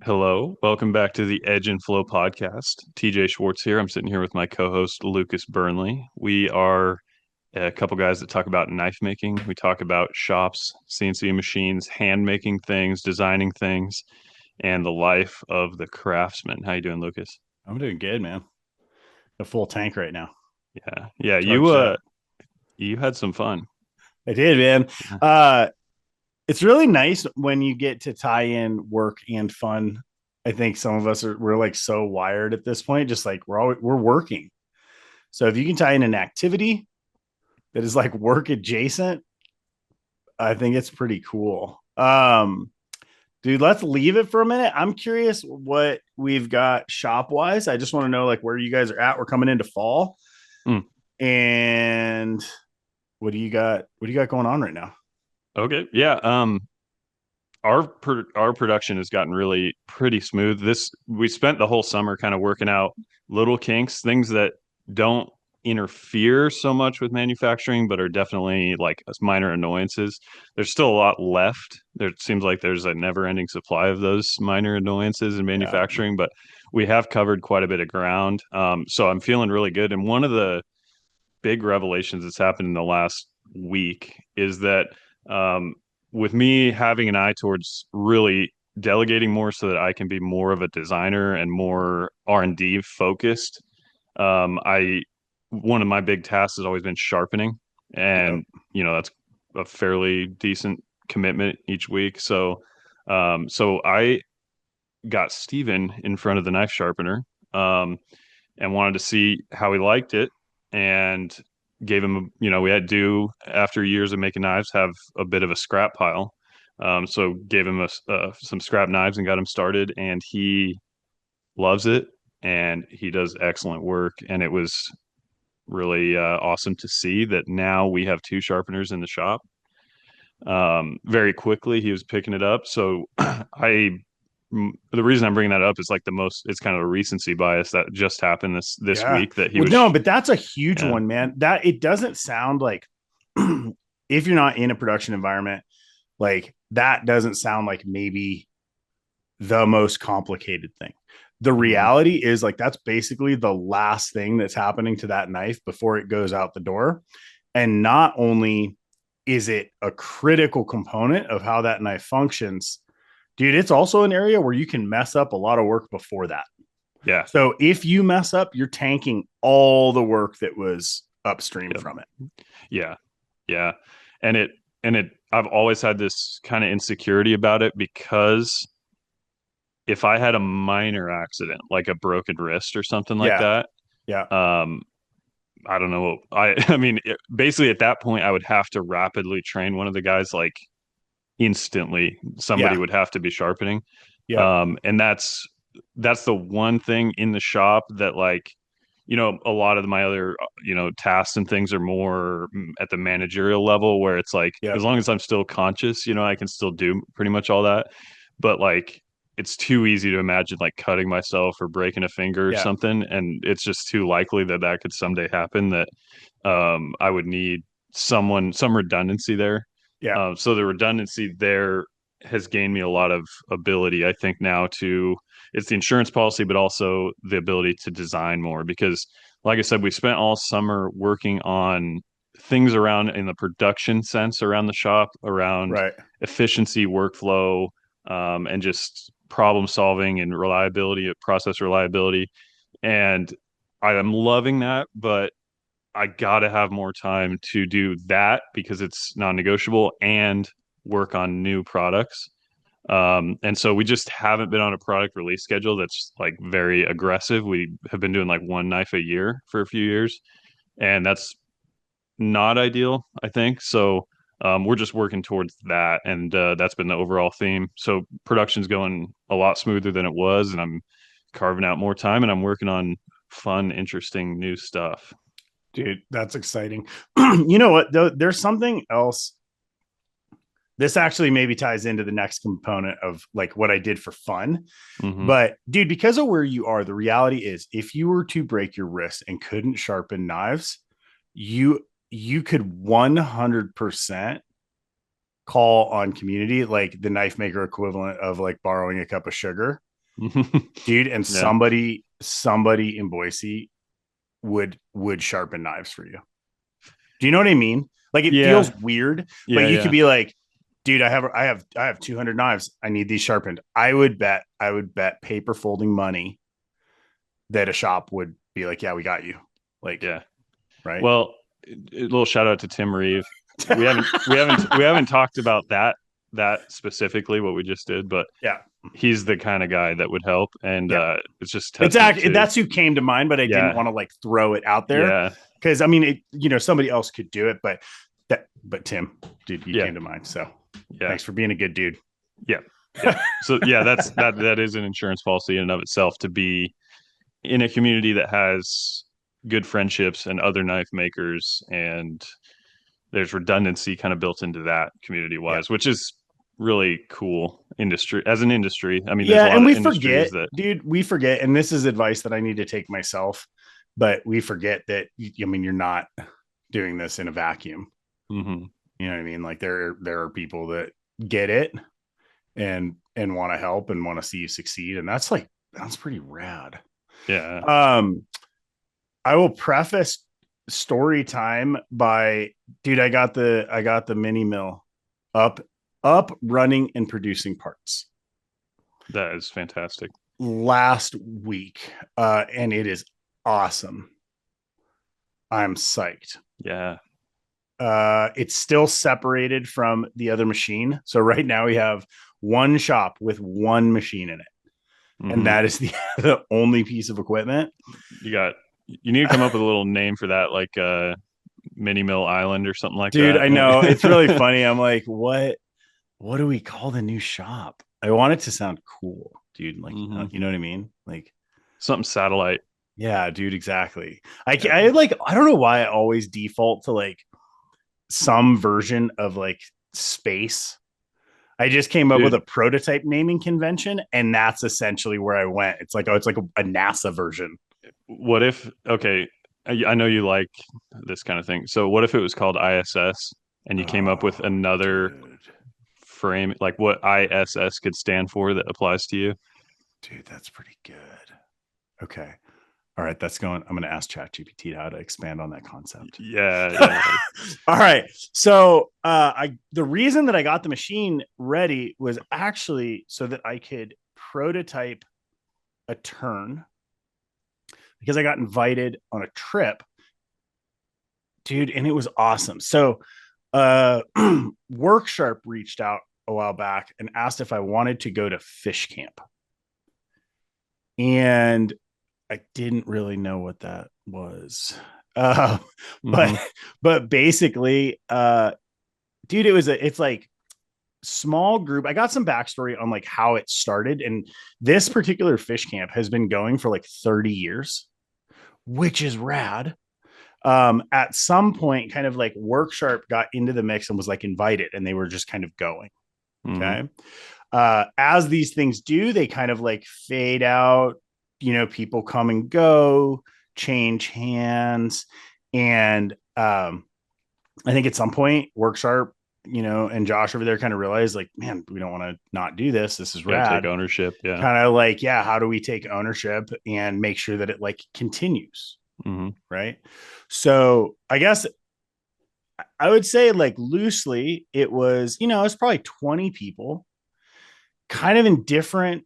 Hello, welcome back to the Edge and Flow podcast. TJ Schwartz here. I'm sitting here with my co-host Lucas Burnley. We are a couple guys that talk about knife making. We talk about shops, CNC machines, hand making things, designing things, and the life of the craftsman. How you doing, Lucas? I'm doing good, man. A full tank right now. Yeah, yeah. You Charged up. you had some fun. I did, man. Yeah. Uh, it's really nice when you get to tie in work and fun. I think some of us we're like so wired at this point, just like we're working. So if you can tie in an activity that is like work adjacent, I think it's pretty cool. Dude, let's leave it for a minute. I'm curious what we've got shop wise. I just want to know like where you guys are at. We're coming into fall. Mm, And what do you got? What do you got going on right now? okay. Yeah. Our production has gotten really pretty smooth. This we spent the whole summer kind of working out little kinks, things that don't interfere so much with manufacturing, but are definitely like minor annoyances. There's still a lot left. There seems like there's a never-ending supply of those minor annoyances in Yeah. manufacturing, but we have covered quite a bit of ground. So I'm feeling really good. And one of the big revelations that's happened in the last week is that um, with me having an eye towards really delegating more so that I can be more of a designer and more R&D focused. I one of my big tasks has always been sharpening, Yep. and that's a fairly decent commitment each week. So I got Steven in front of the knife sharpener, um, and wanted to see how he liked it, and gave him, we had to, after years of making knives, have a bit of a scrap pile. So gave him some scrap knives and got him started, and he loves it, and he does excellent work. And it was really awesome to see that now we have two sharpeners in the shop. Very quickly, he was picking it up. So the reason I'm bringing that up is like it's kind of a recency bias that just happened this Yeah. week that he Well, was, no, but that's a huge yeah, one, man. That it doesn't sound like if you're not in a production environment, like that doesn't sound like maybe the most complicated thing. The mhm, reality is like that's basically the last thing that's happening to that knife before it goes out the door. And not only is it a critical component of how that knife functions, dude, it's also an area where you can mess up a lot of work before that. yeah, So if you mess up, you're tanking all the work that was upstream yep, from it. yeah, yeah, and I've always had this kind of insecurity about it because if I had a minor accident, like a broken wrist or something like Yeah. that, Yeah. um, I don't know. I mean, basically at that point, I would have to rapidly train one of the guys like instantly. Somebody Yeah. would have to be sharpening. Yeah. And that's the one thing in the shop that like, a lot of my other, tasks and things are more at the managerial level where it's like, Yeah. as long as I'm still conscious, I can still do pretty much all that. But like, it's too easy to imagine like cutting myself or breaking a finger or Yeah. something. And it's just too likely that that could someday happen that I would need some redundancy there. Yeah. So the redundancy there has gained me a lot of ability, I think, now to it's the insurance policy, but also the ability to design more. Because, like I said, we spent all summer working on things around in the production sense around the shop, around Right. efficiency, workflow, and just problem solving and reliability, process reliability. And I am loving that, but I gotta have more time to do that because it's non-negotiable and work on new products. And so we just haven't been on a product release schedule that's like very aggressive. We have been doing like one knife a year for a few years, and that's not ideal, I think. So we're just working towards that, and that's been the overall theme. So production's going a lot smoother than it was, and I'm carving out more time, and I'm working on fun, interesting new stuff. Dude, that's exciting. You know what, though? There's something else. This actually maybe ties into the next component of like what I did for fun. Hmm. But dude, because of where you are, the reality is if you were to break your wrist and couldn't sharpen knives, you could 100% call on community, like the knife maker equivalent of like borrowing a cup of sugar, dude. And Yeah. somebody in Boise would sharpen knives for you. Do you know what I mean? Like it Yeah. feels weird, but Yeah. you could Yeah. be like, dude, I have 200 knives. I need these sharpened. I would bet paper folding money that a shop would be like, yeah, we got you. Like, Yeah. right. Well, a little shout out to Tim Reeve. We haven't talked about that specifically what we just did, but Yeah. he's the kind of guy that would help, and Yeah. it's just a It's testament actually, to that's who came to mind, but I didn't yeah, want to like throw it out there yeah, because I mean, somebody else could do it, but Tim, dude, you yeah, came to mind. So yeah, thanks for being a good dude. yeah, yeah. So yeah, that is an insurance policy in and of itself to be in a community that has good friendships and other knife makers, and there's redundancy kind of built into that community Yeah. wise, which is really cool industry as an industry. I mean, there's Yeah. a lot And of we industries forget, that dude, we forget. And this is advice that I need to take myself, but we forget that, I mean, you're not doing this in a vacuum. mhm, You know what I mean? Like there are people that get it and want to help and want to see you succeed. And that's pretty rad. yeah, Um, I will preface story time by, dude, I got the mini mill up running and producing parts that is fantastic. last week. And it is awesome. I'm psyched. Yeah. It's still separated from the other machine. So right now we have one shop with one machine in it. And Hmm. that is the only piece of equipment. You need to come up with a little name for that, like Mini Mill Island or something like Dude, I know. It's really that. funny. I'm like, what do we call the new shop? I want it to sound cool, dude. Like, Hmm. you know what I mean? Like, Something satellite. yeah, dude, exactly. Yeah. I don't know why I always default to like some version of like space. I just came up with Dude, a prototype naming convention, and that's essentially where I went. It's like, oh, it's like a NASA version. what if, okay, I know you like this kind of thing. So what if it was called ISS and you came up with Oh, another dude. frame, like what ISS could stand for that applies to you? Dude, that's pretty good. Okay. All right, that's going. I'm going to ask ChatGPT how to expand on that concept. Yeah, yeah. All right. So, the reason that I got the machine ready was actually so that I could prototype a turn because I got invited on a trip, dude, and it was awesome. So, Worksharp reached out a while back and asked if I wanted to go to fish camp, and I didn't really know what that was. Uh, but Hmm. but basically, dude, it's like small group. I got some backstory on like how it started, and this particular fish camp has been going for like 30 years, which is rad. At some point, kind of like Worksharp got into the mix and was like invited, and they were just kind of going. Hmm. Okay. As these things do, they kind of like fade out, people come and go, change hands. And I think at some point, Worksharp, and Josh over there kind of realized, like, man, we don't want to not do this. This is Got to take rad. ownership. Yeah. Kind of like, yeah, how do we take ownership and make sure that it like continues? Hmm. Right. So I guess I would say, like, loosely, it was, it's probably 20 people kind of in different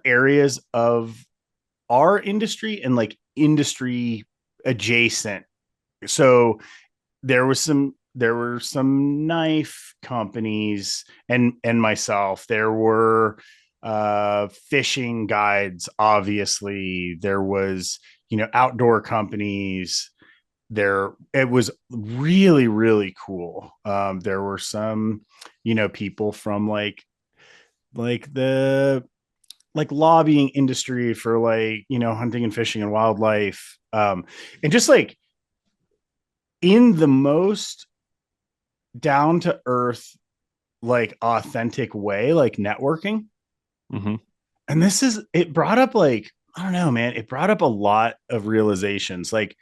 areas of our industry and like industry adjacent. So there were some knife companies and myself. There were fishing guides, obviously. There was, outdoor companies. There It was really, really cool. There were some, people from the like lobbying industry for like, hunting and fishing and wildlife, and just like in the most down to earth, like authentic way, like networking. Hmm. And it brought up, like, I don't know, man, it brought up a lot of realizations. Like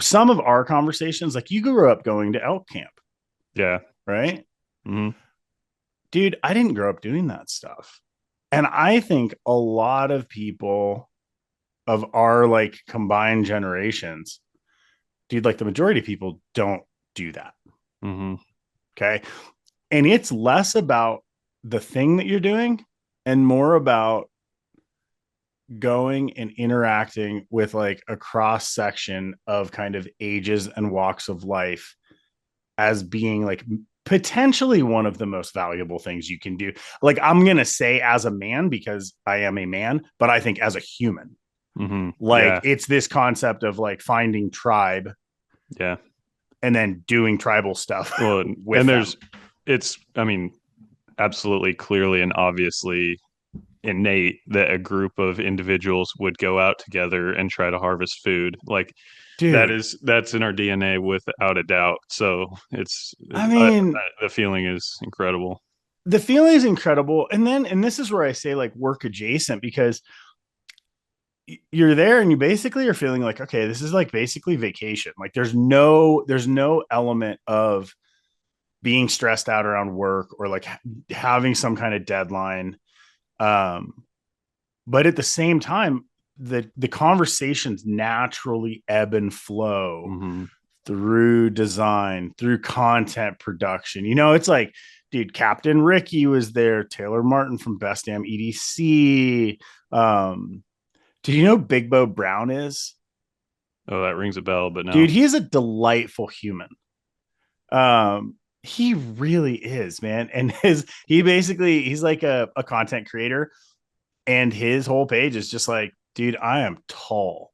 some of our conversations, like, you grew up going to elk camp. Yeah. right? Hmm. Dude, I didn't grow up doing that stuff. And I think a lot of people of our like combined generations, dude, like the majority of people don't do that. Hmm. Okay. And it's less about the thing that you're doing and more about going and interacting with like a cross section of kind of ages and walks of life as being like potentially one of the most valuable things you can do. Like I'm going to say as a man because I am a man, but I think as a human, Hmm. like Yeah. it's this concept of like finding tribe Yeah. and then doing tribal stuff Well, and with them. there's, I mean, absolutely clearly and obviously innate that a group of individuals would go out together and try to harvest food. Like Dude, that's in our DNA without a doubt. So I mean, the feeling is incredible. the feeling is incredible. And this is where I say like work adjacent because you're there and you basically are feeling like, okay, this is like basically vacation. Like there's no element of being stressed out around work or like having some kind of deadline. Um, but at the same time, the conversations naturally ebb and flow Hmm. through design, through content production. You know, it's like, dude, Captain Ricky was there, Taylor Martin from Best Damn EDC. Um, did you know Big Bo Brown is? Oh, that rings a bell, but Dude, no. he is a delightful human. He really is, man. And he's like a content creator, and his whole page is just like, dude, I am tall.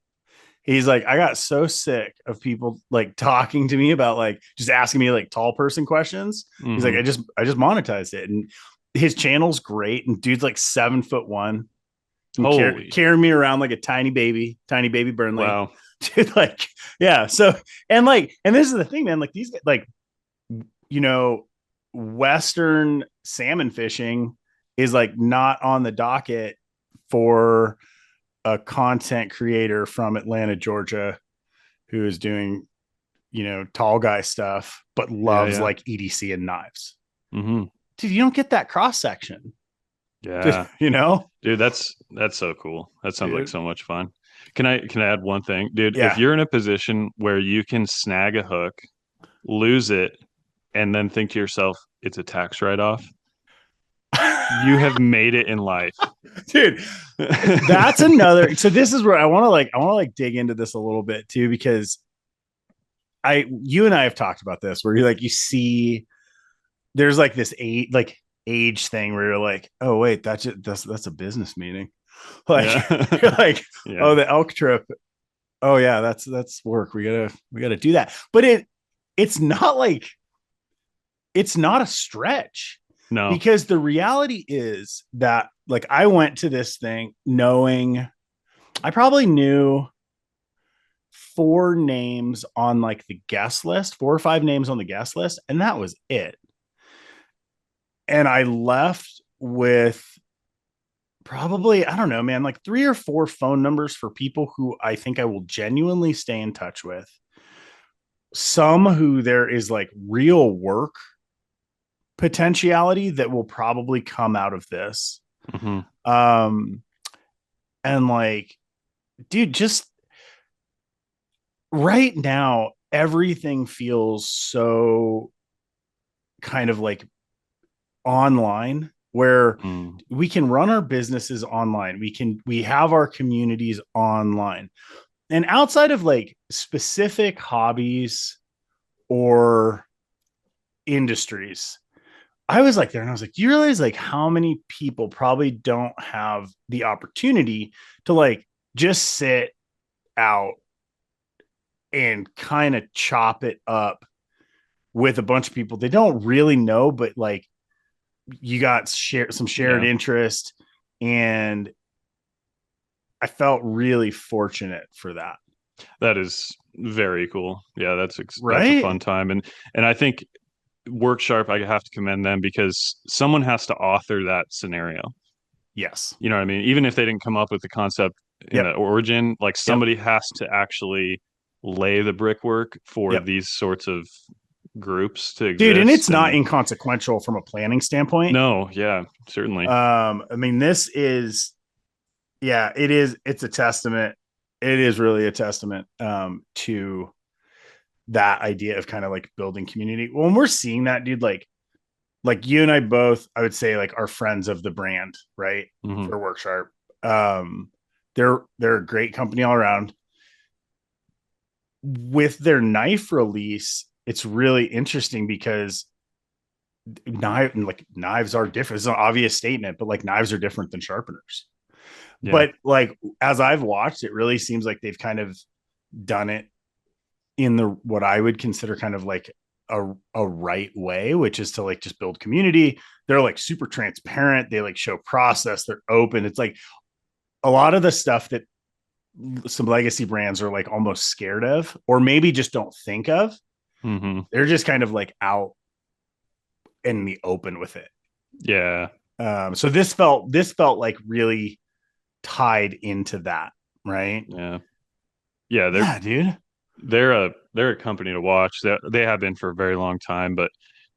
He's like, I got so sick of people like talking to me about like just asking me like tall person questions. He's like, Hmm. I just monetized it. And his channel's great. And dude's like 7'1" and Holy, carrying me around like a tiny baby Burnley. wow. Dude, like, yeah. So and this is the thing, man. Like these like, you know, Western salmon fishing is like not on the docket for a content creator from Atlanta, Georgia, who is doing, tall guy stuff, but Yeah, loves yeah. like EDC and knives. Hmm. Dude, you don't get that cross section. Yeah. You know, Dude, that's so cool. That sounds like dude. so much fun. Can I add one thing? Dude, if Yeah. you're in a position where you can snag a hook, lose it, and then think to yourself, it's a tax write-off, you have made it in life. Dude, that's another. So this is where I want to like dig into this a little bit too, because you and I have talked about this where you see there's like this age thing where you're like, oh wait, that's a business meeting. Like you're Yeah. like, Yeah. oh, the elk trip. Oh yeah, that's work. We gotta do that. But it's not a stretch No. because the reality is that like I went to this thing knowing I probably knew four names on like the guest list, four or five names on the guest list, and that was it. And I left with probably, I don't know, man, like three or four phone numbers for people who I think I will genuinely stay in touch with. Some who there is like real work potentiality that will probably come out of this. Hmm. Um, and like, dude, just right now, everything feels so kind of like online where Mm. we can run our businesses online. We have our communities online. And outside of like specific hobbies or industries, I was like there and I was like, do you realize like how many people probably don't have the opportunity to like just sit out and kind of chop it up with a bunch of people they don't really know, but like you got some shared Yeah. interest, and I felt really fortunate for that. That is very cool. Yeah, that's a fun Right? time. And I think Worksharp, I have to commend them because someone has to author that scenario. Yes. You know what I mean? Even if they didn't come up with the concept in the Yep. origin, like Yep. somebody has to actually lay the brickwork for Yep. these sorts of groups to dude. And it's exist. not And inconsequential from a planning standpoint. no, yeah, certainly. I mean, this is, yeah, it is. It's a testament. It is really a testament to that idea of kind of like building community. When we're seeing that, dude, like you and I both, I would say like are friends of the brand, right? Hmm. For Worksharp. Um, they're a great company all around. With their knife release, it's really interesting because knives are different. It's an obvious statement, but like knives are different than sharpeners. Yeah. But like as I've watched, it really seems like they've kind of done it in the what I would consider kind of like a right way, which is to like just build community. They're like super transparent. They like show process. They're open. It's like a lot of the stuff that some legacy brands are like almost scared of, or maybe just don't think of. Hmm. They're just kind of like out in the open with it. Yeah. So this felt like really tied into that, right? Yeah. Yeah. Yeah, dude. They're a company to watch. They have been for a very long time, but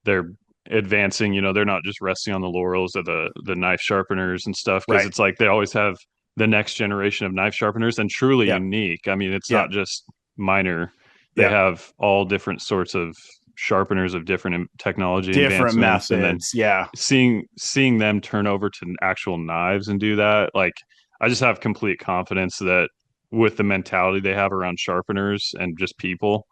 they're advancing. They're not just resting on the laurels of the knife sharpeners and stuff, because Right. it's like they always have the next generation of knife sharpeners, and truly Yeah. unique. I mean, it's Yeah. not just minor. They Yeah. have all different sorts of sharpeners of different technology Different advancements, and then methods. Yeah. seeing them turn over to actual knives and do that, like, I just have complete confidence that with the mentality they have around sharpeners and just people,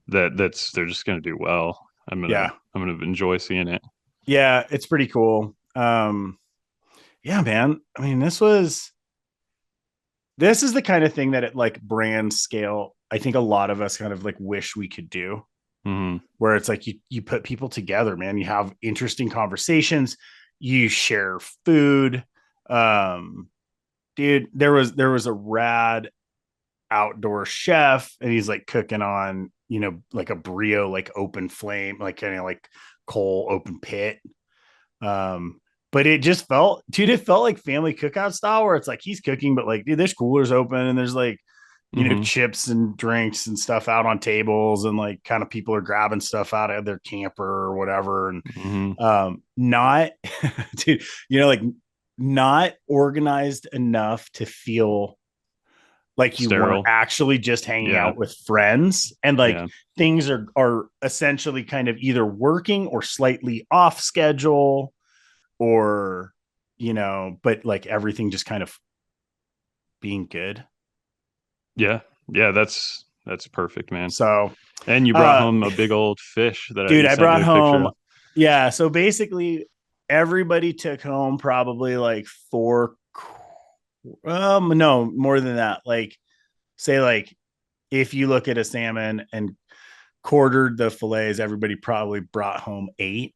that's they're just going to do well. Yeah. I'm gonna enjoy seeing it. Yeah. It's pretty cool. Yeah, man. I mean, this is the kind of thing that at like brand scale, I think a lot of us kind of like wish we could do, Hmm. where it's like you put people together, man. You have interesting conversations, you share food. Um, dude, there was a rad outdoor chef, and he's like cooking on, like a brio, like open flame, like kind of like coal open pit. Um, but it just felt, dude, it felt like family cookout style, where it's like he's cooking, but like, dude, there's coolers open and there's like, Hmm. chips and drinks and stuff out on tables, and like kind of people are grabbing stuff out of their camper or whatever. And Hmm. not, dude, like not organized enough to feel like you weren't Sterile. actually just hanging Yeah. out with friends, and like Yeah. things are essentially kind of either working or slightly off schedule, or but like everything just kind of being good. Yeah. Yeah. That's perfect, man. So And you brought uh home a big old fish that dude, you I sent me brought a picture home, of. yeah, so basically everybody took home probably like four, no, more than that. Like, say, like, if you look at a salmon and quartered the fillets, everybody probably brought home eight,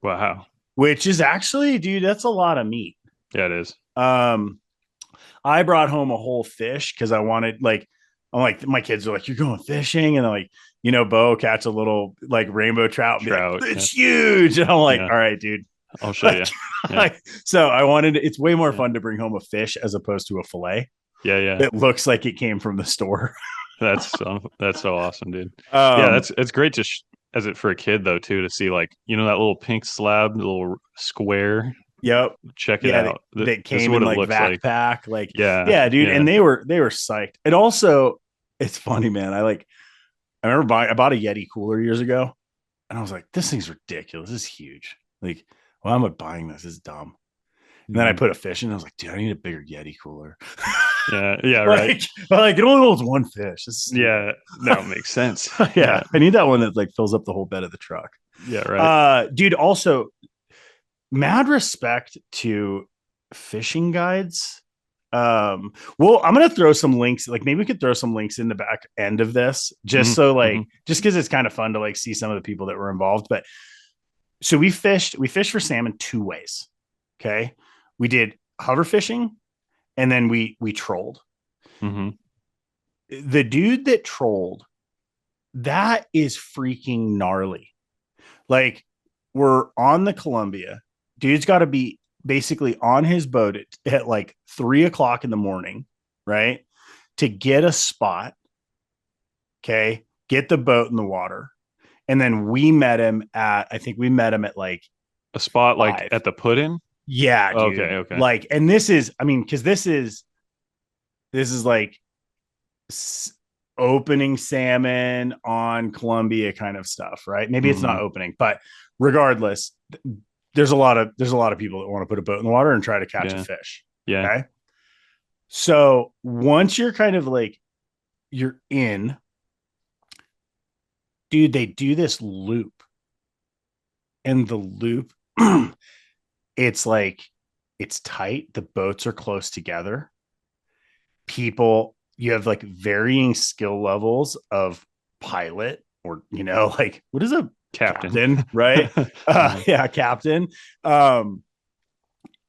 Wow. which is actually, dude, that's a lot of meat. Yeah, it is. um I brought home a whole fish because I wanted, like, I'm like, my kids are like, you're going fishing, and they're like, Bo catch a little like rainbow trout and be like, Trout. Yeah. it's huge, and I'm like, Yeah. all right, dude. I'll show Like, you. Yeah. so I wanted, it's way more Yeah. fun to bring home a fish as opposed to a fillet Yeah. Yeah. that looks like it came from the store. That's so awesome, dude. Yeah, um it's great to as it for a kid though too, to see, like, that little pink slab, the little square. yep. Check it Yeah, that, out. that This is came what in it like looks like. backpack, like, Yeah. yeah, dude. Yeah. And they were psyched. And also, it's funny, man. I remember I bought a Yeti cooler years ago, and I was like, this thing's ridiculous. This is huge. Like, why am I buying this? This is dumb. And then I Mhm. put a fish in. I was like, dude, I need a bigger Yeti cooler. Yeah. Yeah. Right. like it only holds one fish. This is stupid. Yeah. No, makes sense. Yeah, Yeah. I need that one that like fills up the whole bed of the truck. Yeah. Right. Dude, also mad respect to fishing guides. Well, I'm gonna throw some links, like maybe we could throw some links in the back end of this, just Hmm. so like, Hmm. just because it's kind of fun to like see some of the people that were involved. But so we fished for salmon two ways. Okay. We did hover fishing, and then we trolled. Hmm. The dude that trolled, that is freaking gnarly. Like, we're on the Columbia. Dude's got to be basically on his boat at like 3 o'clock in the morning, right? To get a spot. Okay. Get the boat in the water. And then we met him at, I think we met him at like A spot like 5. at the put-in? Yeah, Okay, dude. okay. Like, and this is, I mean, because this is like opening salmon on Columbia kind of stuff, right? Maybe it's not Hmm. opening, but regardless, there's a lot of people that want to put a boat in the water and try to catch a Yeah. fish. Yeah. Okay. So once you're kind of like you're in, dude, they do this loop. And the loop, it's like it's tight. The boats are close together. People, you have like varying skill levels of pilot, or like what is a Captain. captain, right? Uh-huh. Yeah, captain. um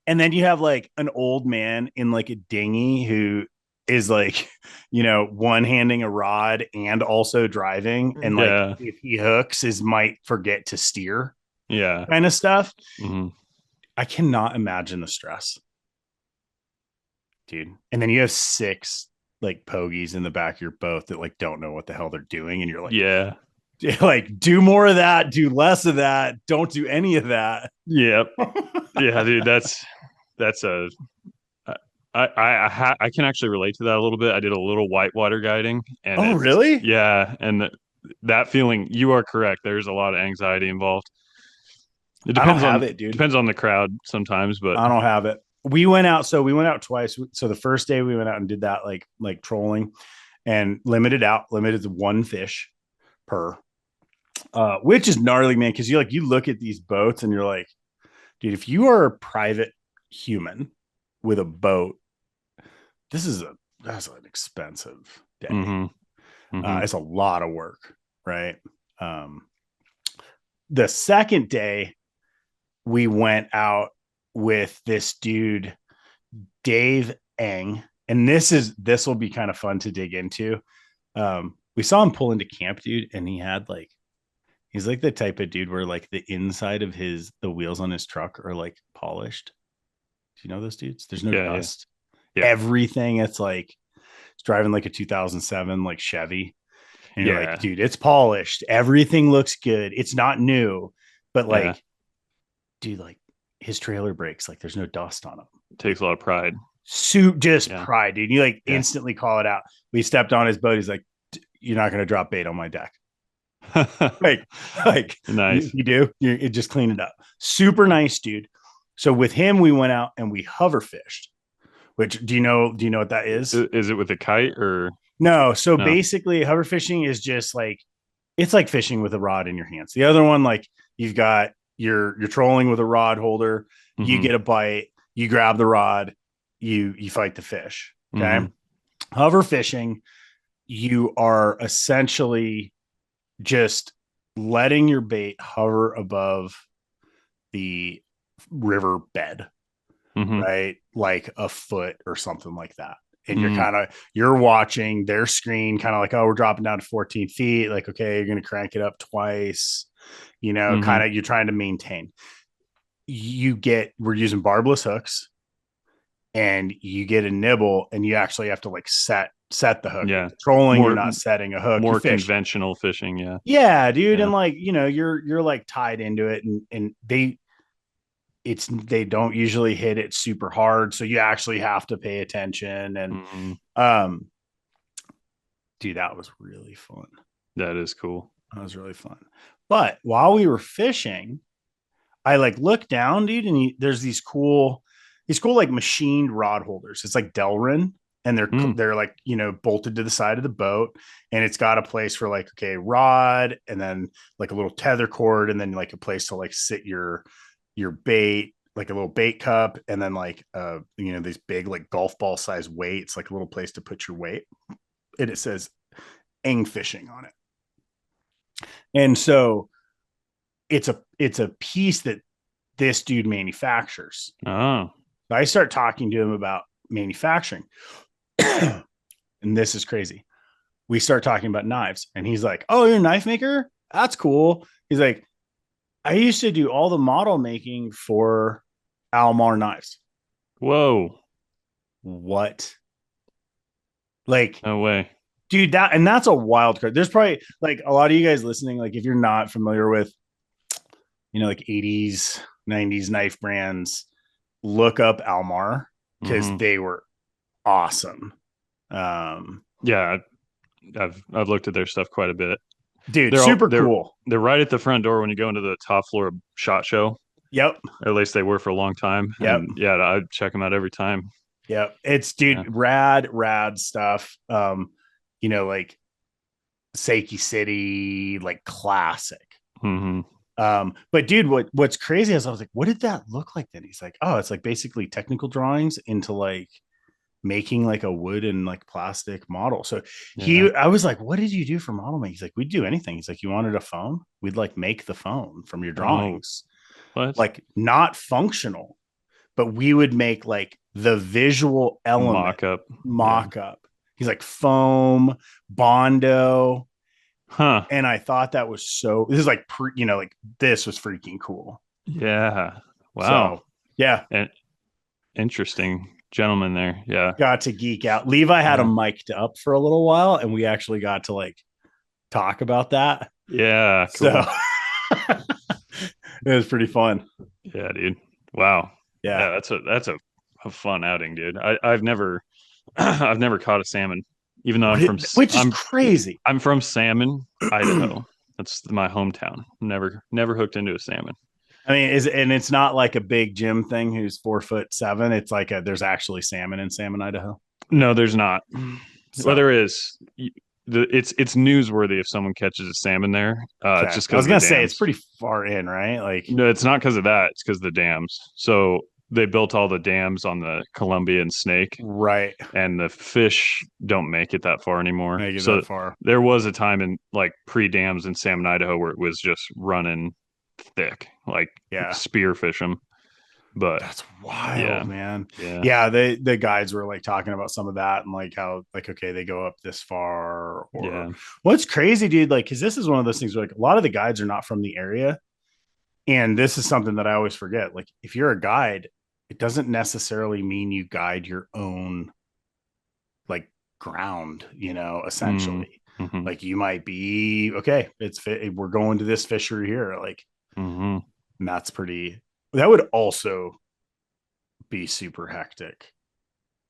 and then you have like an old man in like a dinghy who is like one handing a rod and also driving, and like Yeah. if he hooks is might forget to steer Yeah. kind of stuff. Hmm. I cannot imagine the stress, dude. And then you have 6 like pogies in the back of your boat that like don't know what the hell they're doing, and you're like, Yeah. like, do more of that, do less of that, don't do any of that. Yep. Yeah, dude, that's a I can actually relate to that a little bit. I did a little whitewater guiding, and Oh, it's really? yeah, and that feeling, you are correct. There's a lot of anxiety involved. It I don't have it, dude. depends on the crowd sometimes, but I don't have it. We went out twice. So the first day we went out and did that like trolling, and limited to 1 fish per, which is gnarly, man. Cause you look at these boats and you're like, dude, if you are a private human with a boat, that's an expensive day. hmm hmm It's a lot of work, right? Um, the second day we went out with this dude, Dave Eng, and this will be kind of fun to dig into. We saw him pull into camp, dude, and he's like the type of dude where like the inside of the wheels on his truck are like polished. Do you know those dudes? There's no Yeah, yeah, dust. yeah, Everything, it's like it's driving like a 2007 like Chevy, and you're like, yeah, dude, it's polished. Everything looks good. It's not new, but yeah. like, dude, like his trailer brakes, like there's no dust on them. It takes a lot of pride. Suit just Yeah, pride, dude. You like yeah. instantly call it out. We stepped on his boat. He's like, "You're not gonna drop bait on my deck." Like, like Nice. you do. You just clean it up. Super nice, dude. So with him, we went out and we hover fished. Which do you know what that is? Is it with a kite or No. So no? basically, hover fishing is just like it's like fishing with a rod in your hands. The other one, like you've got you're trolling with a rod holder. You Hmm. get a bite. You grab the rod. You fight the fish. Okay. Hmm. Hover fishing, you are essentially just letting your bait hover above the river bed, Hmm. right? Like a foot or something like that. And Mm. you're watching their screen, kind of like, oh, we're dropping down to 14 feet. Like, okay, you're going to crank it up twice, Hmm. kind of, you're trying to maintain. We're using barbless hooks, and you get a nibble, and you actually have to like set the hook. Yeah. Trolling, you're More not setting a hook, you more fish. conventional fishing. Yeah. Yeah, dude. Yeah. And like, you're like tied into it, and they don't usually hit it super hard. So you actually have to pay attention. And Hmm. um, dude, that was really fun. That is cool. That was really fun. But while we were fishing, I like looked down, dude, and there's these cool like machined rod holders. It's like Delrin, and they're Mm. they're like bolted to the side of the boat, and it's got a place for like, okay, rod, and then like a little tether cord, and then like a place to like sit your bait, like a little bait cup, and then like these big like golf ball size weights, like a little place to put your weight. And it says Eng fishing on it. And so it's a piece that this dude manufactures. Oh. So I start talking to him about manufacturing. And this is crazy. We start talking about knives, and he's like, "Oh, you're a knife maker? That's cool." He's like, "I used to do all the model making for Almar knives." Whoa. What? Like, No way. dude, that's a wild card. There's probably like a lot of you guys listening, like if you're not familiar with, like 80s, 90s knife brands, look up Almar because Hmm. they were awesome. Um, Yeah, I've looked at their stuff quite a bit. dude, They're all super cool. they're right at the front door when you go into the top floor of SHOT Show. Yep. Or at least they were for a long time. Yep. And yeah, I check them out every time. Yep. It's Yeah. dude, rad stuff. Like Seiki City, like classic. Hmm. But dude, what's crazy is I was like, what did that look like then? He's like, oh, it's like basically technical drawings into like making like a wood and like plastic model. So Yeah. I was like, what did you do for model making? He's like, we'd do anything. He's like, you wanted a phone? We'd like make the phone from your Oh, drawings, what? like not functional, but we would make like the visual element Mock up. Yeah. mock up. He's like foam, Bondo. Huh. And I thought that was this is like, like this was freaking cool. Yeah. Wow. So yeah, And interesting gentleman there. Yeah. got to geek out. Levi had Yeah. him mic'd up for a little while and we actually got to like talk about that. Yeah. So Cool. it was pretty fun. Yeah, dude. Wow. Yeah. Yeah, that's a fun outing, dude. I've never I've never caught a salmon, even though Which is crazy. I'm from Salmon, Idaho. That's my hometown. Never hooked into a salmon. I mean, it's not like a big Jim thing who's 4'7". It's like there's actually salmon in Salmon, Idaho. No, there's not. Well, So there is. It's newsworthy if someone catches a salmon there. okay. Just I because was of the gonna say it's dams. pretty far in, right? Like No, it's not because of that. It's because of the dams. So they built all the dams on the Columbia and Snake, right. and the fish don't make it that far anymore. Make it So that far. there was a time in like pre-dams in Salmon, Idaho, where it was just running thick, like Yeah. spearfish them. But That's wild, yeah, man. yeah, Yeah, the guides were like talking about some of that and like how like okay, they go up this far or yeah. what's crazy, dude, like cuz this is one of those things where like a lot of the guides are not from the area and this is something that I always forget. Like if you're a guide, it doesn't necessarily mean you guide your own like ground, Mm, essentially. mm-hmm, Like you might be okay, we're going to this fishery here like mm-hmm. and that would also be super hectic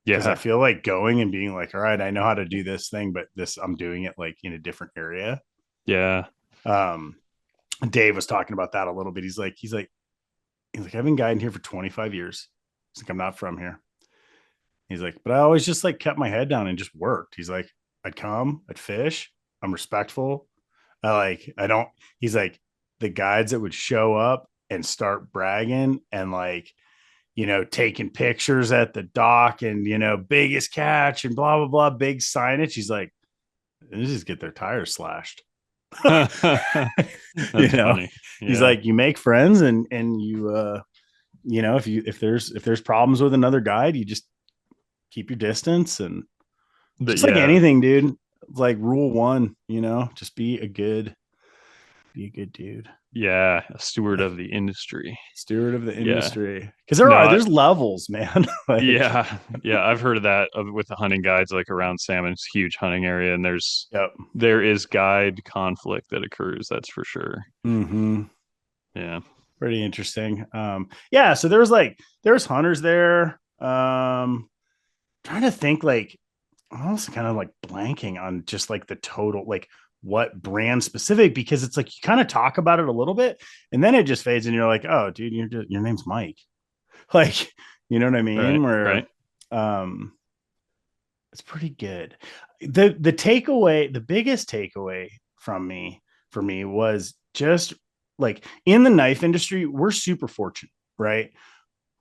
because I Yeah, feel like going and being like, all right, I know how to do this thing, but I'm doing it like in a different area. yeah. Um, Dave was talking about that a little bit. I've been guiding here for 25 years. He's like, I'm not from here. He's like, but I always just like kept my head down and just worked. He's like, I'd come, I'd fish. I'm respectful. I don't, he's like, the guides that would show up and start bragging and like, taking pictures at the dock and, biggest catch and blah, blah, blah, big signage. He's like, they just get their tires slashed. you That's know, funny. he's Yeah, like, you make friends and if there's problems with another guide, you just keep your distance and but just like yeah, anything, dude. Like rule one, just be a good dude. yeah. A steward of the industry. Steward of the Yeah. industry. Because No, there's levels, man. like, yeah, yeah, I've heard of that with the hunting guides, like around Salmon. It's a huge hunting area, and yep. there is guide conflict that occurs. That's for sure. Mm-hmm. Yeah. Pretty interesting. Yeah. So there's hunters there. Trying to think like almost kind of like blanking on just like the total like what brand specific because it's like you kind of talk about it a little bit and then it just fades and you're like, oh, dude, your name's Mike. Like, you know what I Right. mean? Where Right. um it's pretty good. The biggest takeaway for me was just like in the knife industry, we're super fortunate, right?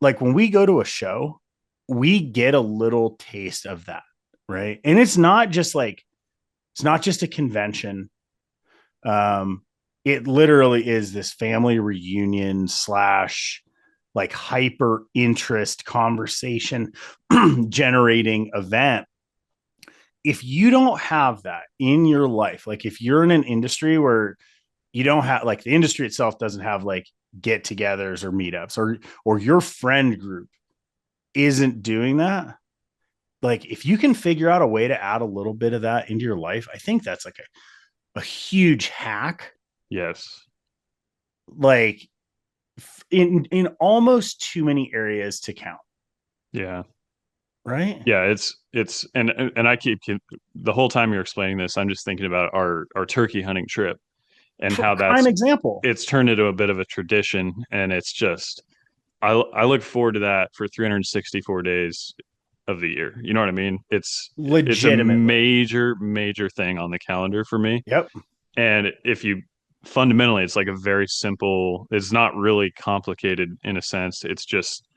Like when we go to a show, we get a little taste of that, right? And it's not just a convention. Um, it literally is this family reunion slash like hyper interest conversation generating event. If you don't have that in your life, like if you're in an industry where you don't have like the industry itself doesn't have like get-togethers or meetups or your friend group isn't doing that, like if you can figure out a way to add a little bit of that into your life, I think that's like a huge hack. Yes. Like in almost too many areas to count. Yeah. Right. Yeah, it's and I keep the whole time you're explaining this, I'm just thinking about our turkey hunting trip and how Prime example. it's turned into a bit of a tradition, and it's just I look forward to that for 364 days of the year. You know what I mean? It's a Legitimately. major thing on the calendar for me. Yep. And if you fundamentally, it's like a very simple, it's not really complicated in a sense. It's just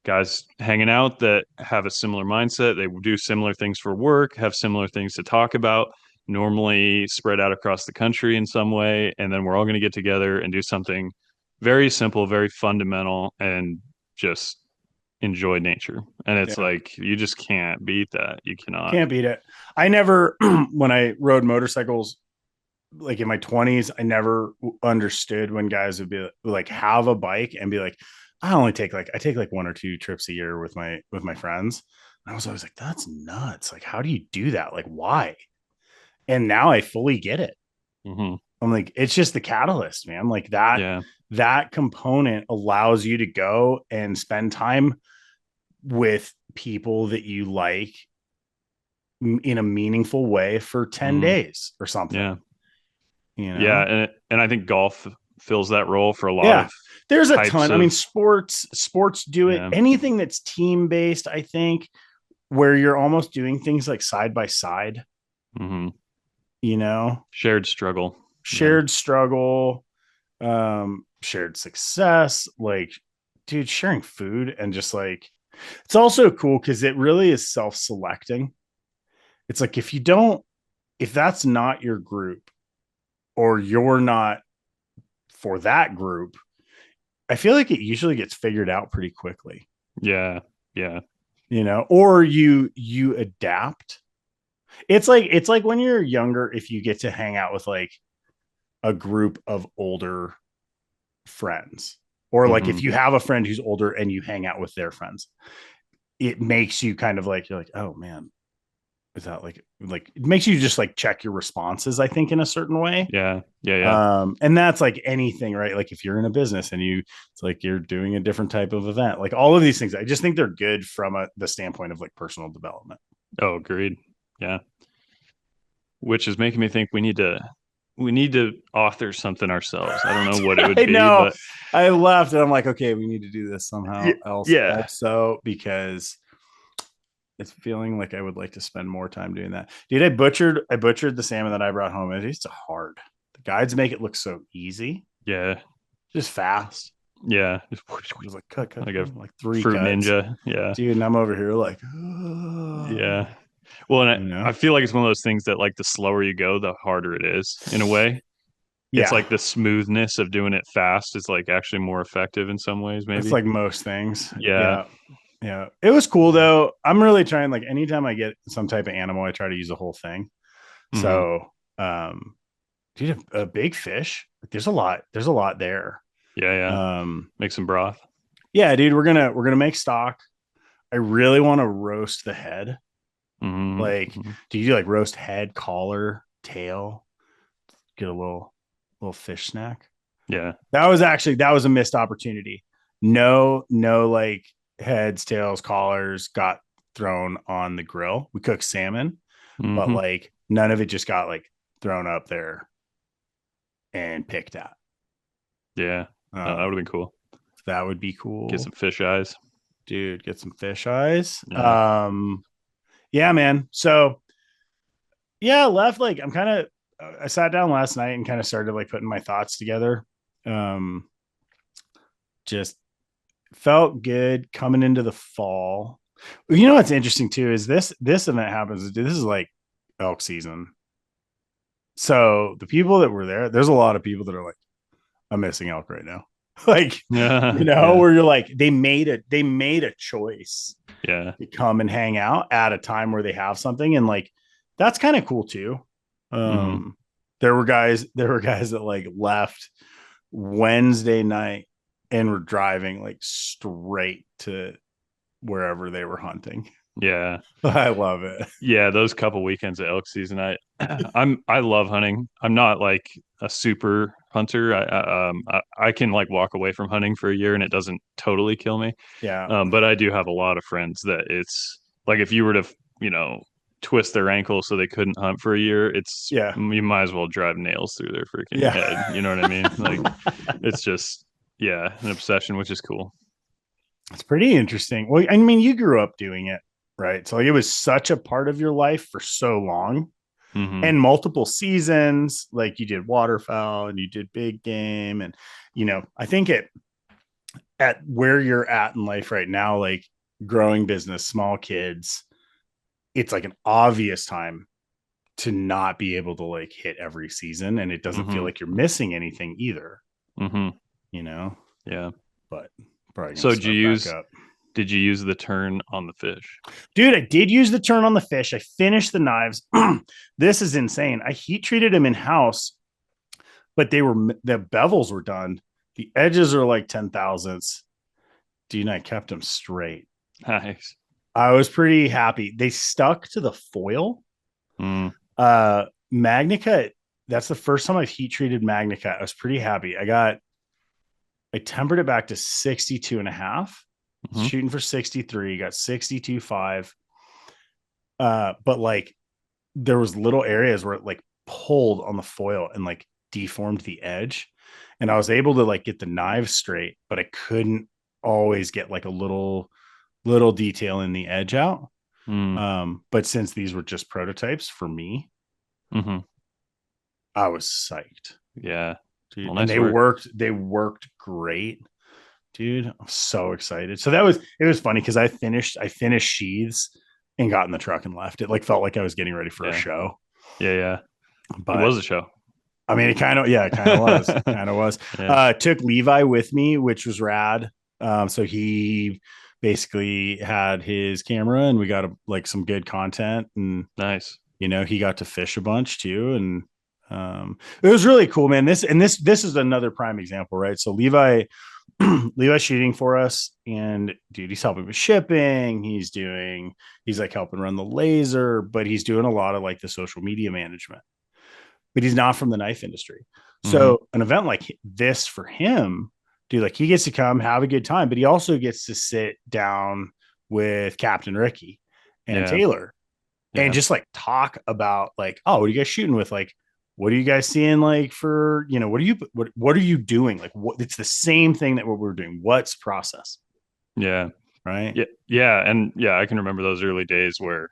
guys hanging out that have a similar mindset. They do similar things for work, have similar things to talk about, normally spread out across the country in some way. And then we're all going to get together and do something very simple, very fundamental, and just enjoy nature. And it's Yeah. like, you just can't beat that. You cannot. Can't beat it. I never, when I rode motorcycles, like in my 20s, I never understood when guys would be like, have a bike and be like, I take like one or two trips a year with my friends. And I was always like, that's nuts. Like, how do you do that? Like, why? And now I fully get it. Mm-hmm. I'm like, it's just the catalyst, man. Like that component allows you to go and spend time with people that you like in a meaningful way for 10 Mm-hmm. days or something, Yeah. you Yeah. know? And I think golf fills that role for a lot Yeah. of There's a types ton. I mean, of, sports do it. yeah. Anything that's team based, I think, where you're almost doing things like side by side, Mm-hmm. you know, Shared struggle. Yeah. shared struggle, shared success, like, dude, sharing food and just like, it's also cool because it really is self selecting. It's like, if that's not your group or you're not for that group, I feel like it usually gets figured out pretty quickly, Yeah. Yeah. you know, or you adapt. It's like when you're younger, if you get to hang out with like a group of older friends, or like Mm-hmm. if you have a friend who's older and you hang out with their friends, it makes you kind of like, you're like, oh man, is that like it makes you just like check your responses, I think, in a certain way. Yeah. Yeah. Yeah. And that's like anything, right? Like if you're in a business and it's like you're doing a different type of event, like all of these things, I just think they're good from the standpoint of like personal development. Oh, agreed. Yeah. Which is making me think we need to author something ourselves. I don't know what it would I be, know. but I left and I'm like, okay, we need to do this somehow else yeah. also, because it's feeling like I would like to spend more time doing that. Dude, I butchered the salmon that I brought home. It's hard. The guides make it look so easy, Yeah. just fast. Yeah. Just like cut, cut, Like a like three fruit cuts. ninja. Yeah. Dude, and I'm over here like, Yeah. Well, and you I know? feel like it's one of those things that like the slower you go, the harder it is in a way. It's Yeah, like the smoothness of doing it fast is like actually more effective in some ways, it's maybe. like most things. Yeah. Yeah. Yeah. It was cool though. I'm really trying, like, anytime I get some type of animal, I try to use the whole thing. Hmm. So, dude, a big fish, there's a lot there. Yeah. Yeah. Um, Make some broth. yeah, dude, we're gonna make stock. I really want to roast the head. Hmm. Like, Hmm. do you like roast head, collar, tail? Get a little fish snack. Yeah. That was a missed opportunity. No, like heads, tails, collars got thrown on the grill. We cooked salmon, but Hmm. like none of it just got like thrown up there and picked at. Yeah. No, that would Um, have been cool. that would be Get some cool, fish eyes. dude. Get some fish eyes. Yeah. Yeah, man. So yeah, left. Like I'm kind of. I sat down last night and kind of started like putting my thoughts together. Um, just felt good coming into the fall. You know what's interesting too is this event happens. This is like elk season. So the people that were there, there's a lot of people that are like, I'm missing elk right now. Like, Yeah. Yeah. where you're like, they made a choice Yeah. to come and hang out at a time where they have something. And like that's kind of cool too. Hmm. Um, there were guys that like left Wednesday night and were driving like straight to wherever they were hunting. Yeah. I love it. Yeah, those couple weekends of elk season, I love hunting. I'm not like a super hunter. I can like walk away from hunting for a year and it doesn't totally kill me. Yeah. But I do have a lot of friends that it's like if you were to, you know, twist their ankle so they couldn't hunt for a year, it's Yeah. you might as well drive nails through their freaking Yeah. head. You know what I mean? Like it's just yeah, an obsession, which is cool. It's pretty interesting. Well, I mean, you grew up doing it, right? So like, it was such a part of your life for so long Hmm. and multiple seasons. Like you did waterfowl and you did big game. And, I think at where you're at in life right now, like growing business, small kids, it's like an obvious time to not be able to like hit every season. And it doesn't feel Hmm. like you're missing anything either, Hmm. you know, Yeah. but probably going So to start back up. did you use the turn on the fish? Dude, I did use the turn on the fish. I finished the knives. This is insane. I heat treated them in house, but the bevels were done. The edges are like 10 thousandths. Dude, I kept them straight. Nice. I was pretty happy. They stuck to the foil. Mm, Magnica, that's the first time I've heat treated Magnica. I was pretty happy. I tempered it back to 62 and a half, hmm. shooting for 63, got 62.5. But like there was little areas where it like pulled on the foil and like deformed the edge. And I was able to like get the knives straight, but I couldn't always get like a little detail in the edge out. Mm, But since these were just prototypes for me, hmm. I was psyched. Yeah. Dude. Well, And nice work. they worked great. Dude, I'm so excited. So it was funny because I finished sheaths and got in the truck and left. It like felt like I was getting ready for a Yeah. show. Yeah. Yeah. It But was a show. I mean, it kind of was. It kind of was. Yeah. Took Levi with me, which was rad. So he basically had his camera and we got like some good content and Nice. he got to fish a bunch too. And it was really cool, man. This is another prime example, right? So Levi's shooting for us and dude, he's helping with shipping. He's like helping run the laser, but he's doing a lot of like the social media management, but he's not from the knife industry. Hmm. So an event like this for him, dude, like he gets to come have a good time, but he also gets to sit down with Captain Ricky and Yeah. Taylor and Yeah. just like talk about like, oh, what are you guys shooting with? Like, what are you guys seeing? Like for, what are you doing? Like what, it's the same thing that what we're doing. What's process, Yeah. right? Yeah. Yeah. And yeah, I can remember those early days where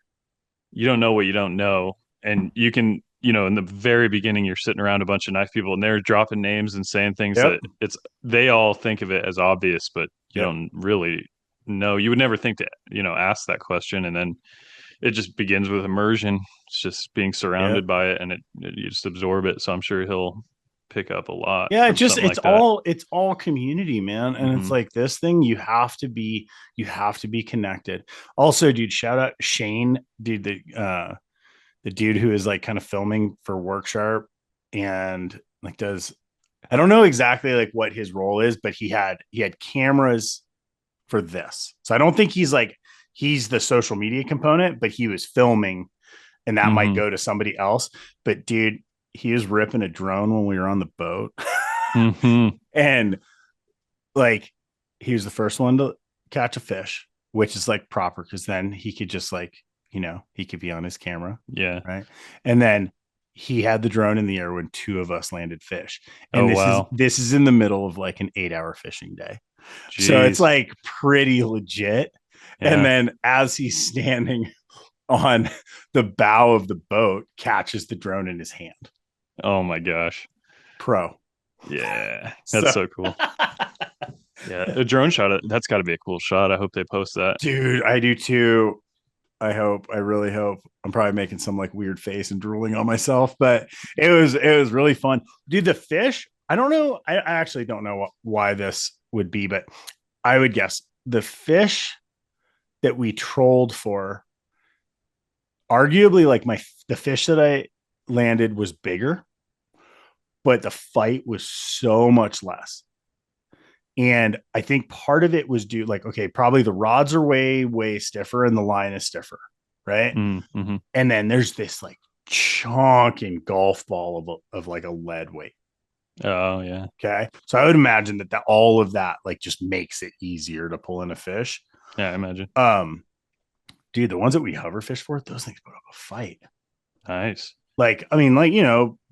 you don't know what you don't know. And you can, in the very beginning, you're sitting around a bunch of knife people and they're dropping names and saying things Yep. that they all think of it as obvious, but you Yep. don't really know. You would never think to, ask that question. And then it just begins with immersion. It's just being surrounded Yep. by it and you just absorb it. So I'm sure he'll pick up a lot Yeah, from something like that. it's all community, man. And it's Hmm. like this thing you have to be connected. Also, dude, shout out Shane, dude, the dude who is like kind of filming for Worksharp and like does I don't know exactly like what his role is, but he had cameras for this. So I don't think he's the social media component, but he was filming and that might Hmm. go to somebody else. But dude, he was ripping a drone when we were on the boat. Hmm. And like he was the first one to catch a fish, which is like proper because then he could just like, he could be on his camera. Yeah. Right. And then he had the drone in the air when two of us landed fish. Oh, And this is wow. this is in the middle of like an 8-hour fishing day. So it's Jeez. like pretty legit. And Yeah. then as he's standing on the bow of the boat, catches the drone in his hand. Oh my gosh. Pro. Yeah. That's So so cool. Yeah. A drone shot. That's got to be a cool shot. I hope they post that. dude, I do too. I really hope. I'm probably making some like weird face and drooling on myself, but it was really fun. Dude, the fish, I don't know. I actually don't know why this would be, but I would guess the fish that we trolled for, arguably like the fish that I landed was bigger, but the fight was so much less. And I think part of it was due, like, okay, probably the rods are way, way stiffer and the line is stiffer. Right. Mm-hmm. And then there's this like chonking golf ball of like a lead weight. Oh yeah. Okay. So I would imagine that all of that like just makes it easier to pull in a fish. Yeah, I imagine. Um, dude, the ones that we hover fish for, those things put up a fight. Nice. Like, I mean, like,